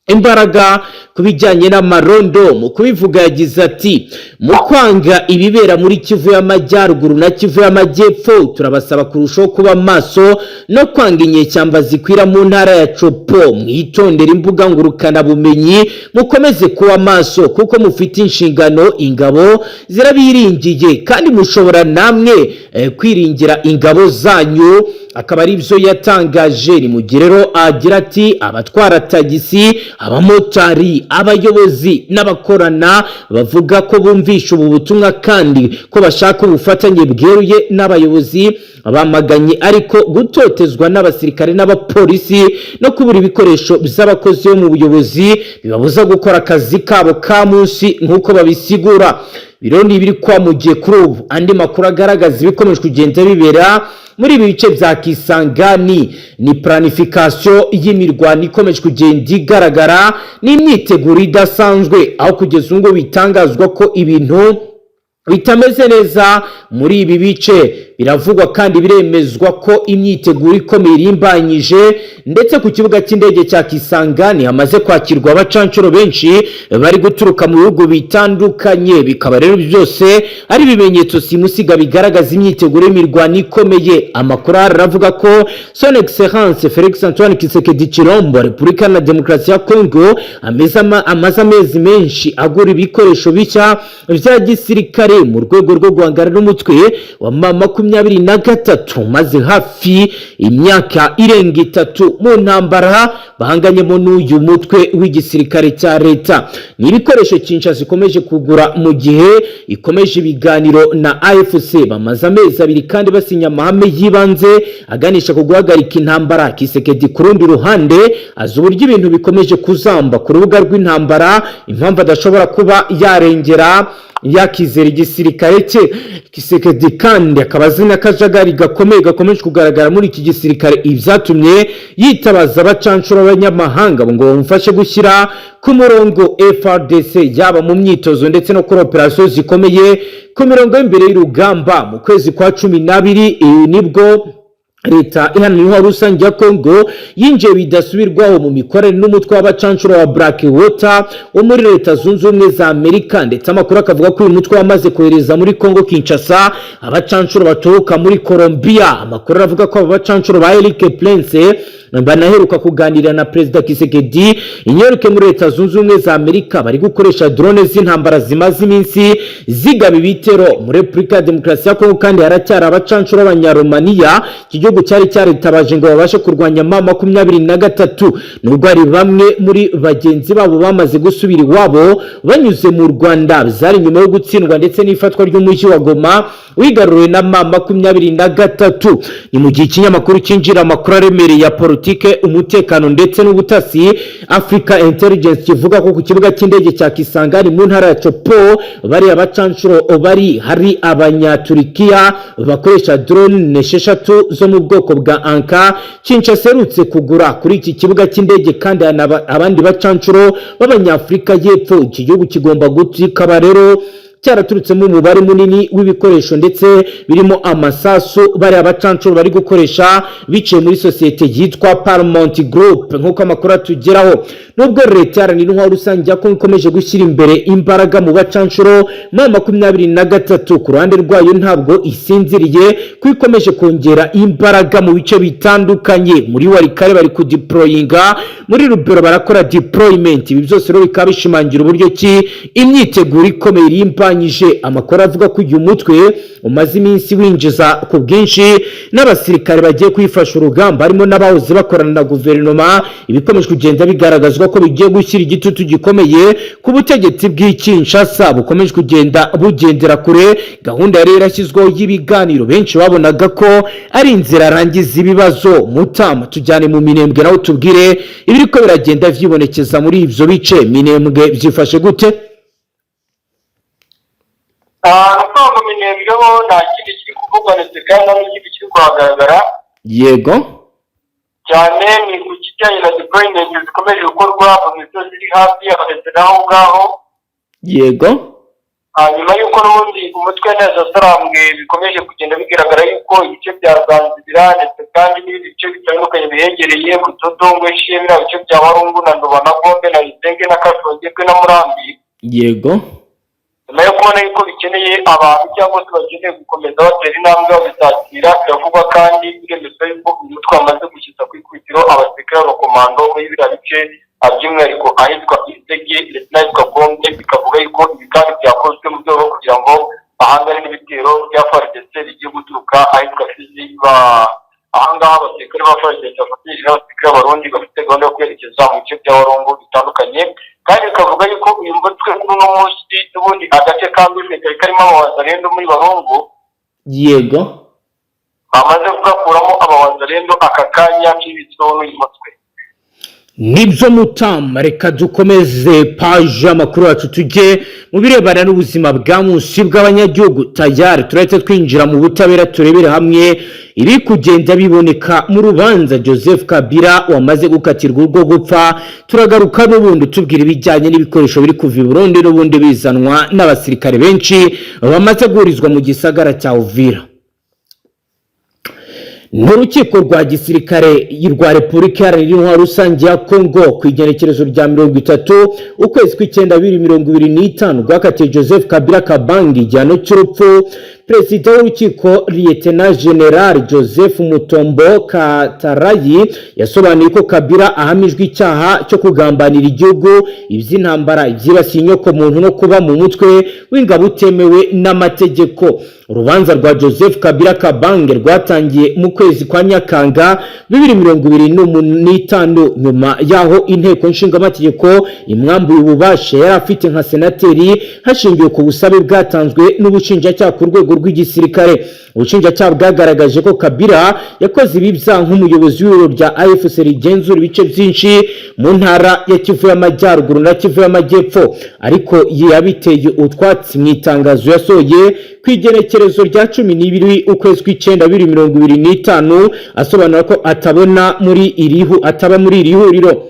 imbaraga kubijyanye n'amarondo. Mu kubivuga yagize ati, mu kwanga ibibera muri Kivu y'Amajyaruguru na Kivu y'Amajyepfo turabasaba kurushaho kuba maso no kwanga inyeshyamba zikwira mu ntara ya Chopo. Mwitondera imbuga ngurukana bumenyi, mukomeze kuba maso kuko mufite inshingano, ingabo zirabiringiye kandi mushobora namwe kwiringira ingabo zanyu. Akaba ari byo yatangaje. Ni mugirero agira ati, abatwara tagisi, abamotari, abayobozi n'abakorana bavuga ko bumvisha ubu butumwa kandi ko bashaka ubufatanye bweruye n'abayobozi bamaganye ariko gutotezwa n'abasirikare n'abapolisi no kubura ibikoresho by'abakozi bo mu buyobozi bibabuza gukora akazi kabo ka munsi nk'uko babisigura. bironi biri kwamugiye kuri ubu. Andi makuru agaragaza ibikomeje kugenda bibera muri ibi bice bya Kisangani ni planification y'imirwano ikomeje kugenda igaragara n'imyiteguro idasanzwe, aho kugeza ngo bitangazwa ko ibintu bitameze neza muri ibi bice. Biravugwa kandi biremezwa ko imyiteguro ikomeye irimbanyije, ndetse ku kibuga cy'indege cya Kisangani hamaze kwakirwa abacancuro benshi bari guturuka mu bihugu bitandukanye. Bikaba rero byose ari ibimenyetso simusiga bigaragaza imyiteguro y'imirwano ikomeye. Amakuru aravuga ko Son Excellence Felix Antoine Tshisekedi Tshilombo Repubulika na Demokarasi ya Kongo amaze amezi menshi agura ibikoresho bishya vya gisirikare mu rwego rwo guhangana n'umutwe wa M23, maze hafi imyaka irenga 3 mu ntambara bahanganyemo n'uyu mutwe w'igisirikare cya leta. Ni ibikoresho Kinshasa ikomeje kugura mu gihe ikomeje ibiganiro na AFC. Bamaze amezi 2 kandi basinya amahame yibanze aganisha ku guhagarika intambara. Tshisekedi ku rundi ruhande azi uburyo ibintu bikomeje kuzamba ku rubuga rw'intambara, impamvu adashobora kuba yarengera yakizera igisirikare cye. Tshisekedi kandi akaba azina kajagari gakomeje kugaragara muri iki gisirikare, ibyatumye yitabaza abacancuro b'abanyamahanga ngo bamufashe gushyira ku murongo FARDC yaba mu myitozo ndetse no kuri operasiyo zikomeye ku mirongo y'imbere y'urugamba. Mu kwezi kwa 12 nibwo leta iharanira rusange ya Kongo yinjiye bidasubirwaho mu mikorere n'umutwe w'abacancuro wa Blackwater wo muri Leta Zunze Ubumwe za Amerika, ndetse amakuru akavuga ko uyu mutwe wamaze kohereza muri Kongo Kinshasa abacancuro baturuka muri Colombia. Amakuru avuga ko abacancuro ba Eric Prince banaheruka kuganira na Perezida Tshisekedi inyoruke muri Leta Zunze Ubumwe za Amerika, bari gukoresha drone z'intambara zimaze iminsi zigaba ibitero muri Repubulika ya Demokarasi ya Kongo. Kandi haracyari abacancuro b'Abanyaromania igihugu cyari cyaritabaje ngo babashe kurwanya M23, nubwo ari bamwe muri bagenzi babo bamaze gusubira iwabo banyuze mu Rwanda. Bizari nyuma yo gutsindwa ndetse n'ifatwa ry'umujyi wa Goma wigaruriwe na M23. Ni mu gihe ikinyamakuru cyinjira amakuru aremereye ya politike, umutekano ndetse n'ubutasi Africa Intelligence kivuga ko ku kibuga cy'indege cya Kisangani mu ntara ya Chopo bari abacancuro bari hari Abanyaturikiya bakoresha drone 6 zo mu bwoko bwa Anka Kinshasa serutse kugura kuri iki kibuga cy'indege. Kandi abandi bacancuro b'Abanyafrika y'Epfo. Iki gihugu kigomba gutikaba rero cyaraturutsemo umubare munini w'ibikoresho ndetse birimo amasasu bari abacancuro bari gukoresha biciye muri sosiyete yitwa Paramount Group. Nk'uko amakuru atugeraho, nubwo leta iharanira rusange ya Kongo ikomeje gushyira imbere imbaraga mu bacancuro M23, ku ruhande rwayo ntabwo isinziriye ko ikomeje kongera imbaraga mu bice bitandukanye. Muri Warikare bari kudeployinga, muri Rubero barakora deployment. Ibi byose rero bikaba bishimangira uburyo ki imyiteguro ikomeye irimbanyije. Amakuru avuga ko uyu mutwe umaze iminsi winjiza ku bwinshi n'abasirikare bagiye kwifasha urugamba, harimo n'abahoze bakorana na guverinoma. Ibikomeje kugenda bigaragazwa ko bigiye gushyira igitutu gikomeye ku butegetsi bw'Kinshasa bukomeje kugenda bugendera kure gahunda yari yarashyizweho y'ibiganiro. Benshi babonaga ko ari inzira arangiza ibibazo. Mutama tujyane mu Minembwe naho tubwire ibiriko biragenda vyibonekeza muri ivyo bice. Minembwe byifashe gute? Ntabwo Minembwe ho nta kindi kiri kuvugwa ndetse kandi nta n'ikindi kiri kuhagaragara. Yego cyane ni ku kijyanye na deployment zikomeje gukorwa mu misozi iri hafi ndetse n'aho ngaho. Yego nyuma y'uko n'ubundi umutwe neza sarambwe bikomeje kugenda bigaragara yuko ibice bya Rwanzibira ndetse kandi n'ibindi bice bitandukanye bihegereye Butodo, Ngweshimira, ibice bya Warungu na Ndoba na Gombe na Isenge na Kashongekwe na Murambi. Yego nyuma yo kubona yuko bikeneye abantu cyangwa se bakeneye gukomeza batera intambwe babisatira, biravugwa kandi biremezwa yuko umutwe wamaze gushyitsa ku ikubitiro abasirikare b'abakomando muri biriya bice, by'umwihariko ahitwa Isege ndetse n'ahitwa Gombe. Bikavuga yuko ibi kandi byakozwe mu rwego kugira ngo ahangane n'ibitero bya FARDC bigiye guturuka ahitwa Fizi. Ahangaha abasirikare ba FARDC bafatanyije n'abasirikare b'Abarundi bafite gahunda yo kwerekeza mu bice bya Warungu bitandukanye. Kandi bikavuga yuko uyu mutwe kuri uno munsi n'ubundi agace kambijwe kari karimo abawazarendo muri Warungu. Yego bamaze kugakuramo abawazarendo aka kanya k'ibitso n'uyu mutwe. nibyo Mutama, reka dukomeze paje amakuru yacu tujye mu birebana n'ubuzima bwa munsi bw'abanyagihugu. Tayari turahita twinjira mu butabera turebere hamwe iri kugenda biboneka mu rubanza Joseph Kabila wamaze gukatirwa urwo gupfa. Turagaruka n'ubundi tubwira ibijyanye n'ibikoresho biri kuva i Burundi n'ubundi bizanwa n'abasirikare benshi bamaze guhurizwa mu gisagara cya Uvira. N'urukiko rwa gisirikare rwa Repubulika Iharanira Rusange ya Kongo ku igenekerezo rya 30 ukwezi kw'icyenda 2025 rwakatiye Joseph Kabila Kabange igihano cy'urupfu. Perezida w'urukiko Lieutenant General Joseph Mutombo Katarayi yasobanuye ko Kabila ahamijwe icyaha cyo kugambanira igihugu, iby'intambara, ibyibasiye inyoko muntu no kuba mu mutwe w'ingabo utemewe n'amategeko. Urubanza rwa Joseph Kabila Kabange rwatangiye mu kwezi kwa Nyakanga 2025 nyuma yaho inteko nshingamategeko imwambuye ububasha yari afite nka senateri hashingiwe ku busabe bwatanzwe n'ubushinjacyaha ku rwego rw'igisirikare. Ubushinjacyaha bwagaragaje ko Kabila yakoze ibi byaha nk'umuyobozi w'ibiro rya AFC rigenzura ibice byinshi mu ntara ya Kivu y'Amajyaruguru na Kivu y'Amajyepfo, ariko yabiteye utwatsi mu itangazo yasohoye ku igenekerezo rya 12 ukwezi kw'icyenda 2025 asobanura ko ataba muri iri huriro.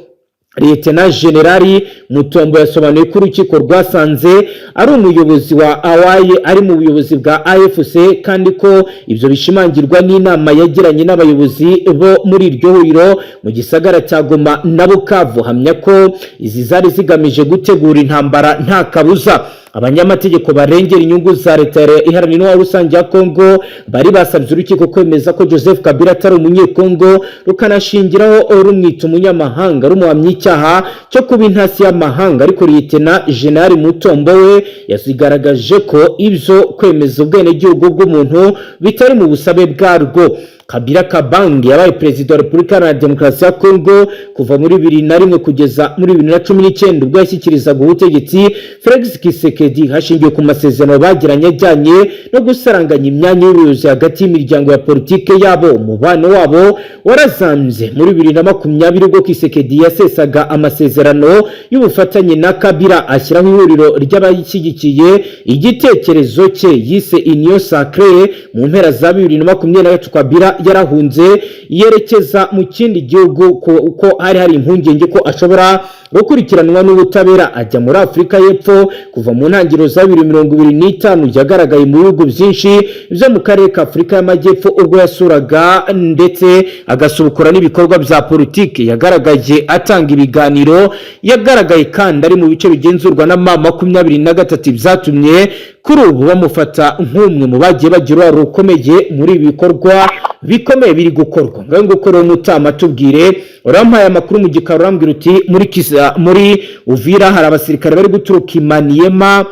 Lieutenant General Mutombo yasobanuye ko urukiko rwasanze ari umuyobozi wa awaye ari mu buyobozi bwa AFC kandi ko ibyo bishimangirwa n'inama yagiranye n'abayobozi bo muri iryo huriro mu gisagara cya Goma na Bukavu, hamya ko izi zari zigamije gutegura intambara nta kabuza. Abanyamategeko barengera inyungu za leta iharanira rusange ya Kongo bari basabye urukiko kwemeza ko Joseph Kabila atari umunyekongo, rukanashingiraho rumwita umunyamahanga rumuhamya icyaha cyo kuba intasi y'amahanga, ariko Lieutenant General Mutombo we yazigaragaje ko ibyo kwemeza ubwenegihugu bw'umuntu bitari mu busabe bwarwo. Kabila Kabange yabaye perezida wa Repubulika Iharanira Demokarasi ya Kongo kuva muri 2001 kugeza muri 2019 ubwo yashyikirizaga ubutegetsi Felix Tshisekedi hashingiwe ku masezerano bagiranye ajyanye no gusaranganya imyanya y'ubuyobozi hagati y'imiryango ya politike yabo. Umubano wabo warazambye muri 2020 ubwo Tshisekedi yasesaga amasezerano y'ubufatanye na Kabila ashyiraho ihuriro ry'abashyigikiye igitekerezo cye yise Union Sacrée. Mu mpera za 2023 Kabila yarahunze yerekeza mu kindi gihugu ko hari impungenge ko ashobora gukurikiranwa n'ubutabera, ajya muri Afurika y'Epfo. Kuva mu ntangiriro za 2025 yagaragaye mu bihugu byinshi byo mu karere ka Afurika y'Amajyepfo ubwo yasuraga ndetse agasubukura n'ibikorwa bya politiki. Yagaragaye atanga ibiganiro, yagaragaye kandi ari mu bice bigenzurwa na M23 byatumye kuri ubu bamufata nk'umwe mu bagiye bagira uruhare rukomeye muri ibi bikorwa bikomeye biri gukorwa. Ngaho gukora Mutama tubwire, urampaye amakuru mu gikaro urambwira uti muri Uvira hari abasirikare bari guturuka Imaniema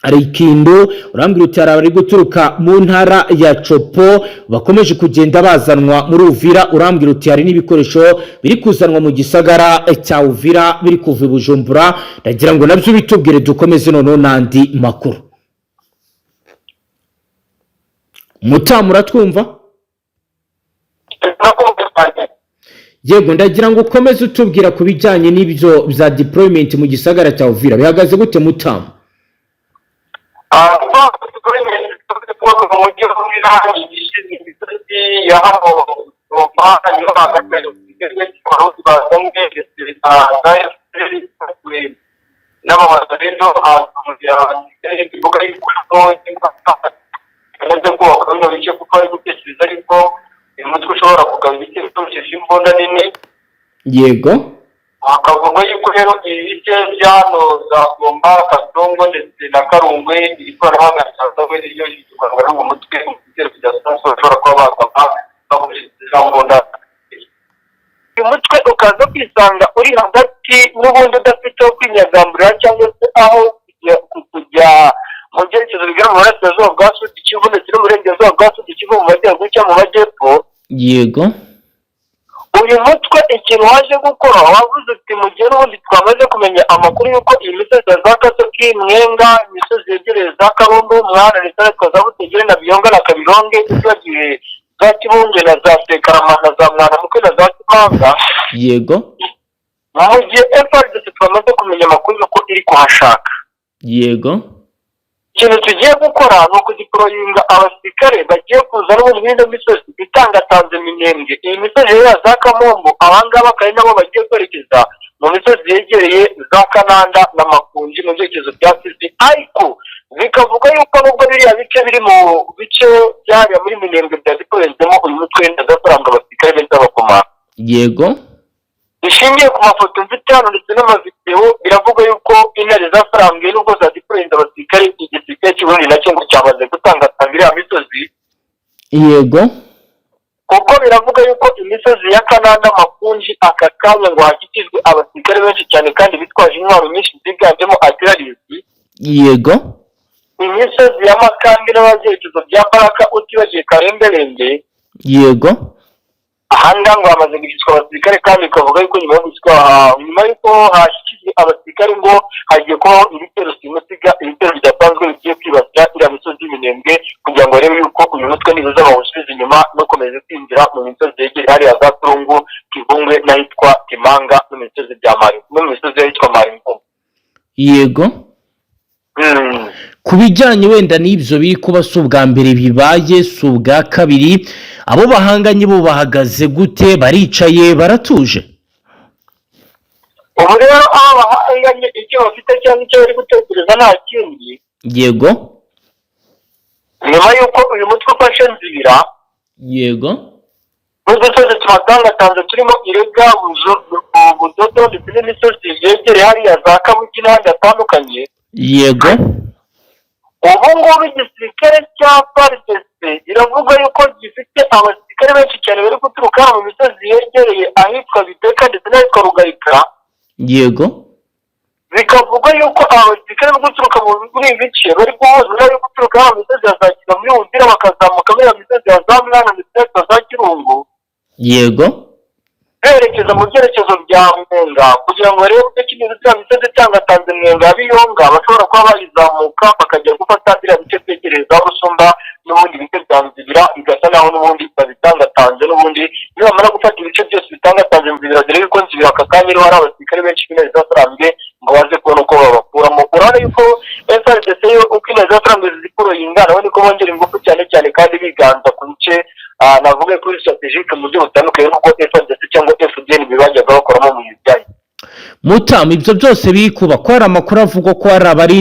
Arikindo, urambwira uti hari abari guturuka mu ntara ya Chopo bakomeje kugenda bazanwa muri Uvira, urambwira uti hari n'ibikoresho biri kuzanwa mu gisagara cya Uvira biri kuva i Bujumbura. Ndagira ngo nabyo bitubwire dukomeze noneho n'andi makuru. Mutama uratwumva? Yego, ndagira ngo ukomeze utubwira ku bijyanye n'ibyo bya deployment mu gisagara cya Uvira bihagaze gute Mutama? umutwe ushobora kugaba ibitero byinshi imbunda nini. Yego, akavuga yuko rero ibice byano za Gomba, Kasongo ndetse na Karungwe ikoranabuhanga risanzwe ryo rikorwa mu mutwe ibitero bya sanso bashobora kuba bakaba bakoresheje imbunda. Uyu mutwe ukaza kwisanga uri hagati n'ubundi udafite kwinyagamburira cyangwa se aho kujya mu byerekezo bigana mu burasirazuba bwa Sud Kivu ndetse n'uburengerazuba bwa Sud Kivu mu majyaruguru cyangwa mu majyepfo. Yego, uyu mutwe ikintu waje gukora wavuze uti mu gihe n'ubundi twamaze kumenya amakuru y'uko iyi misozi ya za Kasoki, Mwenga, imisozi yegereye za Karundu, Mwana ndetse za Butegere na Biyonga na Kabironge, twagiye za Kibunge na za Sekarama na za Mwana Mukwe na za Kimanga. yego, mu gihe FARDC twamaze kumenya amakuru ko iri kuhashaka. yego ikintu tugiye gukora ni ukudiporoyinga abasirikare bagiye kuza n'ubundi misozi itangatanze minembwe. Iyi misozi ya za Kamombo abangaba kandi nabo bagiye kwerekeza mu misozi yegereye za Kananda na Makunji mu byerekezo bya Fizi, ariko bikavuga yuko nubwo biriya bice biri mu bice byariya muri minembwe byazikorezemo uyu mutwe ndazafaranga abasirikare benshi b'abakomanda. yego Bishingiye ku mafoto mfite hano ndetse n'amavideo biravuga yuko intare zafarambwe nubwo zadiporoyinze abasirikare igisirikare cy'Uburundi nacyo ngo cyamaze gutanga iriya misozi. yego kuko biravuga yuko imisozi ya Kananda Makunji aka kanya ngo hakikijwe abasirikare benshi cyane kandi bitwaje intwaro nyinshi ziganjemo artillerisi. yego Imisozi ya Makambi n'ababyerekezo bya Baraka utibagiye Karemberenge. yego Ahanga ngo hamaze gushyirwa abasirikare kandi bikavuga yuko nyuma yuko hashyikijwe abasirikare ngo hagiye kubaho ibitero simusiga, ibitero bidasanzwe bigiye kwibasira iriya misozi y'Iminembwe kugira ngo barebe yuko uyu mutwe nibuza bawusubiza inyuma no gukomeza kwinjira mu misozi yegereye hariya za Turungu, Kivungwe n'ahitwa Kimanga no mu misozi bya Mari no mu misozi y'ahitwa Marimbo. yego ku bijyanye wenda n'ibyo biri kuba si ubwa mbere bibaye si ubwa kabiri, abo bahanganye bo bahagaze gute, baricaye baratuje? Ubu rero aba bahanganye icyo bafite cyangwa icyo bari gutekereza nta kindi. yego Nyuma yuko uyu mutwe ufashe Nzibira, yego n'udusozi tumatangatanze turimo Irega, Budodo ndetse n'imisozi yegereye hariya za Kabugi n'ahandi hatandukanye. yego ubu ngubu igisirikare cya FARDC iravuga yuko gifite abasirikare benshi cyane bari guturuka mu misozi yegereye ahitwa Biteka ndetse n'ahitwa Rugarika. yego Bikavuga yuko abasirikare bari guturuka muri ibi bice bari guhuza n'abari guturuka mu misozi ya za Kiga muri Uvira bakazamuka muri iyo misozi ya za Mwana ndetse na za Kirungu, yego berekeza mu byerekezo bya Mwenga kugira ngo barebe uko kimwe ziriya misozi itangatanze Mwenga Biyonga bashobora kuba bayizamuka bakajya gufata biriya bice byegereye za Rusumba n'ubundi bice bya Nzibira, bigasa naho n'ubundi babitangatanze n'ubundi nibamara gufata ibice byose bitangatanze Nzibira dore yuko Nzibira aka kanya ariho hari abasirikare benshi b'intare zafarambwe ngo baze kubona uko babakuramo. Urabona yuko FARDC yo uko intare zafarambwe ziziporoyinga nabo niko bongera ingufu cyane cyane kandi biganza ku bice navuga kuri strategique mu buryo butandukanye n'uko FARDC cyangwa FDN bibajyaga bakoramo mu bijyanye. Mutamu, ibyo byose biri kuba ko hari amakuru avuga ko hari abari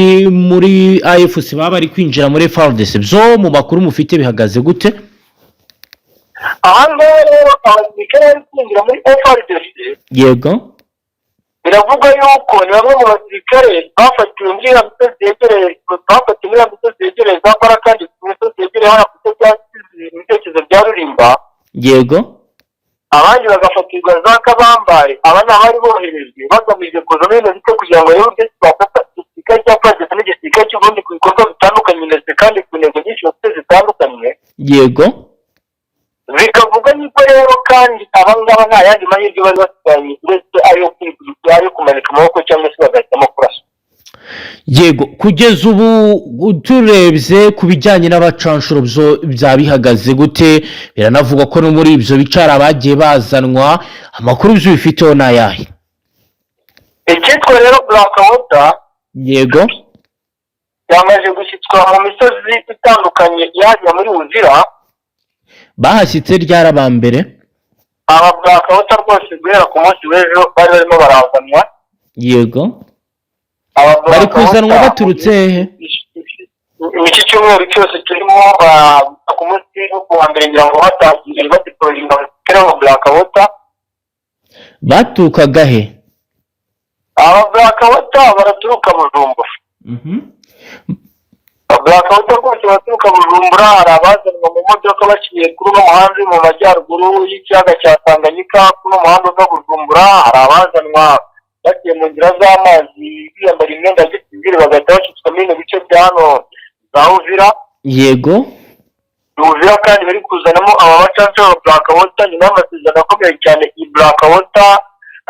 muri AFC baba bari kwinjira muri FARDC, byo mu makuru mufite bihagaze gute? Ahangaha rero abasirikare bari kwinjira muri FARDC, yego biravuga yuko ni bamwe mu basirikare bafatiwe muri iriya misozi yegereye za Baraka kandi ku misozi yegereye hano ku bitekerezo bya Rulimba. yego abandi bagafatirwa za Kabambare. Aba ni abari boherejwe bagamije kuza muri bino bice kugira ngo barebe uburyo bafata igisirikare cya FARDC n'igisirikare cy'Uburundi ku bikorwa bitandukanye ndetse kandi ku ntego nyinshi bafite zitandukanye. yego Bikavuga yuko rero kandi abangaba nta yandi mahirwe bari basigaye uretse ayo kumanika amaboko cyangwa se bagahitamo kurasa. yego kugeza ubu turebye ku bijyanye n'abacanshuro byo byaba bihagaze gute? Biranavugwa ko no muri ibyo bicara bagiye bazanwa, amakuru byo bifiteho ni ayahe? Icyitwa rero Black Water yego yamaze gushyitswa mu misozi itandukanye yajya muri Uvira. bahashyitse ryarabambere aba Black Water rwose guhera ku munsi w'ejo bari barimo barazanwa. yego bari kuzanwa baturutse hehe? iki cyumweru cyose turimo ku munsi wo kuwa mbere ngira ngo batangiye badiporoyinga abasirikare ba Black Water. baturukaga he? aba Black Water baraturuka Bujumbura. Black Water rwose baturuka Bujumbura, hari abazanwa mu modoka baciye kuri uno muhanda mu majyaruguru y'ikiyaga cya Tanganyika kuri uno muhanda uva Bujumbura, hari abazanwa bagiye mu nzira z'amazi biyambara imyenda ya gisivili bagahita bashyitswa muri bino bice bya hano za Uvira. yego Uvira kandi bari kuzanamo aba bacanca ba Black Water nyuma y'amasezerano akomeye cyane i Black Water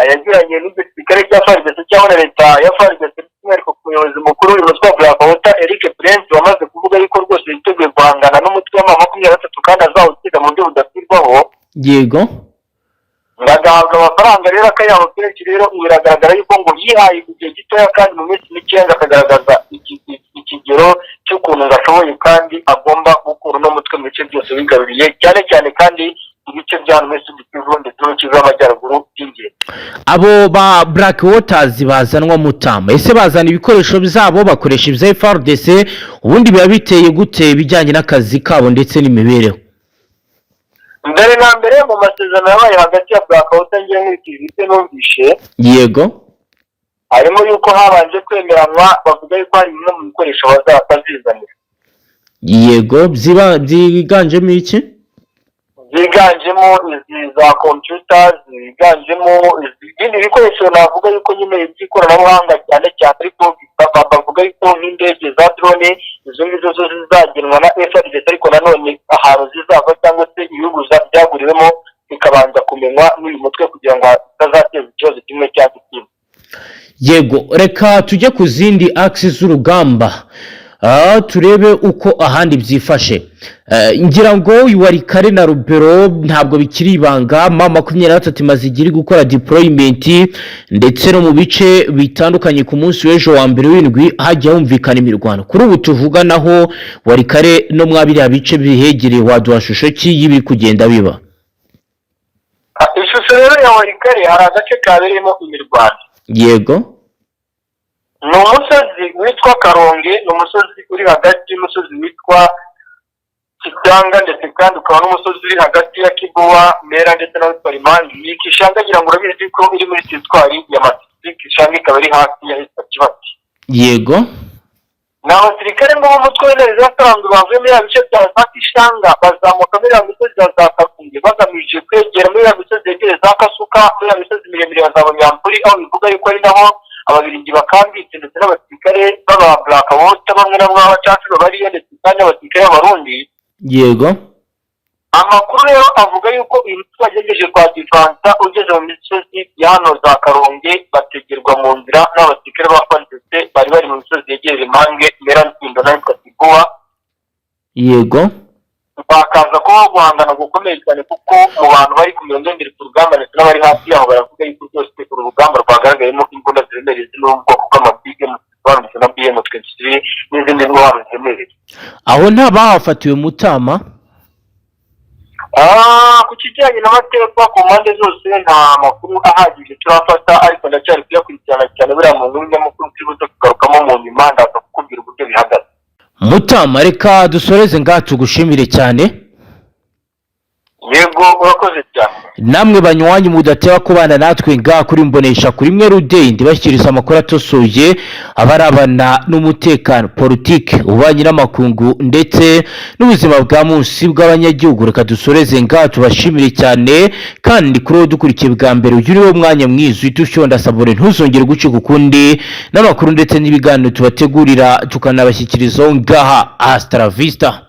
yagiranye n'igisirikare cya FARDC cyangwa na leta ya FARDC by'umwihariko ku muyobozi mukuru w'umutwe wa Black Water Eric Prince wamaze kuvuga yuko rwose yiteguye guhangana n'umutwe wa M23 kandi azawutsinda mu buryo budasubirwaho. yego agahabwa amafaranga rero akayabo kenshi rero biragaragara yuko ngo yihaye igihe gitoya kandi mu minsi mikeya akagaragaza ikigero cy'ukuntu gashoboye kandi agomba gukura uno mutwe mu bice byose bigaruriye cyane cyane kandi ibice bya West Kivu ndetse n'Kivu y'Amajyaruguru by'ingenzi. Abo ba Black Waters bazanwa Mutama, ese bazana ibikoresho byabo bakoresha ibya FARDC, ubundi biba biteye gute bijyanye n'akazi kabo ndetse n'imibereho? Mbere na mbere mu masezerano yabaye hagati ya Black Waters n'ikizite numvishe, yego, harimo yuko habanje kwemeranwa bavuga yuko hari bimwe mu bikoresho bazazizanira. Yego, byiganjemo iki? Ziganjemo izi za computers, ziganjemo izindi bikoresho navuga yuko nyine by'ikoranabuhanga cyane cyane, ariko bavuga yuko nk'indege za drone izo ngizo zo zizagenwa na FARDC, ariko nanone ahantu zizava cyangwa se ibihugu byaguriwemo bikabanza kumenywa n'uyu mutwe kugira ngo utazateza ikibazo kimwe cyangwa ikindi. Yego, reka tujye ku zindi axis z'urugamba. Turebe uko ahandi byifashe. Ngira ngo Warikare na Rubero ntabwo bikiri ibanga, M23 imaze igiri gukora deployment ndetse no mu bice bitandukanye ku munsi w'ejo wa mbere w'indwi hajya humvikana imirwano. Kuri ubu tuvuga naho Warikare no mwabiriya bice bihegereye waduha shusho ki y'ibiri kugenda biba? Ishusho rero ya Warikare hari agace kabereyemo imirwano. Yego, ni umusozi witwa Karonge, ni umusozi uri hagati y'umusozi witwa Kitanga ndetse kandi ukaba n'umusozi uri hagati ya Kibuwa, Mera ndetse na Parimangi. Ni Kishanga ngira ngo urabizi ko iri muri teritwari ya Masisi. Kishanga ikaba iri hafi ya Kibati. yego, n'abasirikare ngo umutwe w'intare zasanzwe bavuye muri ya bice bya Kishanga bazamuka muri ya misozi ya za Karonge bagamije kwegera muri ya misozi yegereye za Kasuka, muri ya misozi miremire ya za Bunyampuri, aho bivuga yuko ari naho ababiligi bakambitse ndetse n'abasirikare baba Black Waters bamwe na bamwe b'abacancuro bariyo ndetse kandi abasirikare b'abarundi. yego. Amakuru rero avuga yuko uyu mutwe wagejeje kwa Gifansa ugeze mu misozi ya hano za Karonge bategerwa mu nzira n'abasirikare ba FARDC bari mu misozi yegereye Mange, Mera, Ntindo na Kibuwa. Yego, bakaza kuba guhangana gukomeye cyane kuko mu bantu bari ku mirongo imbere ku rugamba ndetse n'abari hafi yaho baravuga yuko rwose uru rugamba rwagaragayemo imbunda ziremereye ziri mu bwoko bw'amabige ndetse na BM23 n'izindi ntwaro ziremereye. aho nta bahafatiwe Mutama? Ku kijyanye n'amateka ku mpande zose nta makuru ahagije turafata, ariko ndacyari kuyakurikirana cyane buriya mu nkuru nyamukuru turi kugarukamo mu nyuma ndaza kukubwira uburyo bihagaze. Mutama, reka dusoreze ngaha tugushimire cyane. Yego, urakoze cyane. Namwe banywanyi mudateba kubana natwe ngaha kuri Mbonesha kuri mwe Rudeyi ndibashyikiriza amakuru atosoye abarabana n'umutekano, politike, ububanyi n'amakungu ndetse n'ubuzima bwa munsi bw'abanyagihugu. Reka dusoreze ngaha tubashimire cyane, kandi kuri wowe dukurikiye bwa mbere uyu niwo mwanya mwiza uhita ushonda sabone ntuzongere gucika ukundi n'amakuru ndetse n'ibiganiro tubategurira tukanabashyikirizaho ngaha. Hasta la vista.